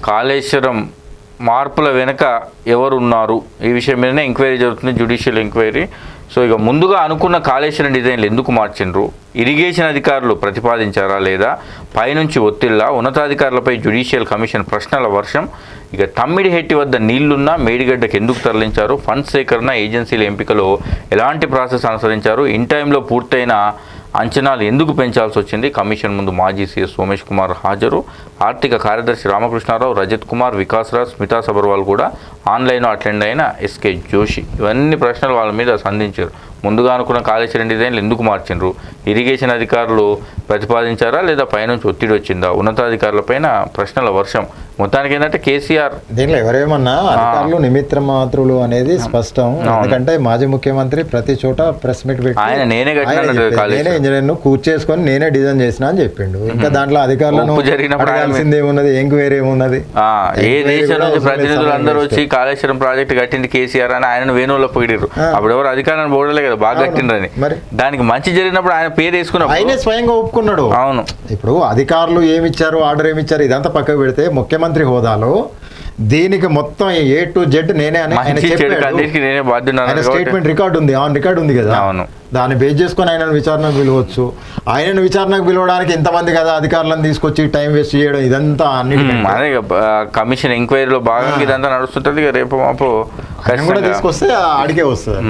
కాళేశ్వరం మార్పుల వెనుక ఎవరు ఉన్నారు ఈ విషయం మీదనే ఎంక్వైరీ జరుగుతుంది, జ్యుడిషియల్ ఎంక్వైరీ. సో ఇక ముందుగా అనుకున్న కాళేశ్వరం డిజైన్లు ఎందుకు మార్చిండ్రు, ఇరిగేషన్ అధికారులు ప్రతిపాదించారా లేదా, పైనుంచి ఒత్తిళ్ళ, ఉన్నతాధికారులపై జ్యుడిషియల్ కమిషన్ ప్రశ్నల వర్షం, ఇక తమ్మిడిహెట్టి వద్ద నీళ్లున్నా మేడిగడ్డకు ఎందుకు తరలించారు, ఫండ్ సేకరణ ఏజెన్సీల ఎంపికలో ఎలాంటి ప్రాసెస్ అనుసరించారు, ఇన్ టైంలో పూర్తయిన అంచనాలు ఎందుకు పెంచాల్సి వచ్చింది. కమిషన్ ముందు మాజీ సీఎస్ సోమేష్ కుమార్ హాజరు, ఆర్థిక కార్యదర్శి రామకృష్ణారావు, రజత్ కుమార్, వికాస్ రాజ్, స్మితా సబర్వాల్ కూడా ఆన్లైన్లో అటెండ్ అయిన ఎస్కే జోషి ఇవన్నీ ప్రశ్నలు వాళ్ళ మీద సంధించారు. ముందుగా అనుకున్న కాళేశ్వరం డిజైన్లు ఎందుకు మార్చిండ్రు, ఇరిగేషన్ అధికారులు ప్రతిపాదించారా లేదా పైనుంచి ఒత్తిడి వచ్చిందా, ఉన్నతాధికారులపైన ప్రశ్నల వర్షం. మొత్తానికి ఏంటంటే కేసీఆర్ దీనిలో ఎవరేమన్నా అధికారులు నిమిత్ర మాత్రులు అనేది స్పష్టం. ఎందుకంటే మాజీ ముఖ్యమంత్రి ప్రతి చోట ప్రెస్ మీట్ పెట్టి ఆయన నేనే ఇంజనీర్ ను కూర్చేసుకొని నేనే డిజైన్ చేసిన అని చెప్పిండు. ఇంకా దాంట్లో అధికారులను అడగాల్సింది ఏమున్నది, ఎంక్వైరీ ఏమున్నది. ఏ దేశం నుంచి ప్రతినిధులు అందరూ వచ్చి కాళేశ్వరం ప్రాజెక్ట్ కట్టింది కేసీఆర్ అని ఆయన వేణువులో పొగిడిరు. అప్పుడు ఎవరు అధికారాన్ని పోవడలే కదా, బాగా కట్టిండ్రని. దానికి మంచి జరిగినప్పుడు ఆయన పేరు వేసుకున్నాడు, ఆయనే స్వయంగా ఒప్పుకున్నాడు. అవును, ఇప్పుడు అధికారులు ఏమిచ్చారు, ఆర్డర్ ఏమిచ్చారు ఇదంతా పక్కకు పెడితే ముఖ్యమంత్రి హోదాలో దీనికి మొత్తం ఏ టు జెడ్ నేనే అని స్టేట్మెంట్ రికార్డు ఉంది, ఆన్ రికార్డు ఉంది కదా. అవును, దాన్ని బేస్ చేసుకొని ఆయనను విచారణకు పిలవచ్చు. ఆయనను విచారణకు పిలవడానికి ఇంతమంది కదా అధికారులను తీసుకొచ్చి టైం వేస్ట్ చేయడం ఇదంతా అన్నిటి అదే కమిషన్ ఎంక్వైరీలో భాగంగా ఇదంతా నడుస్తుంటది. రేపు మాపు కూడా తీసుకొస్తే అడిగే వస్తుంది.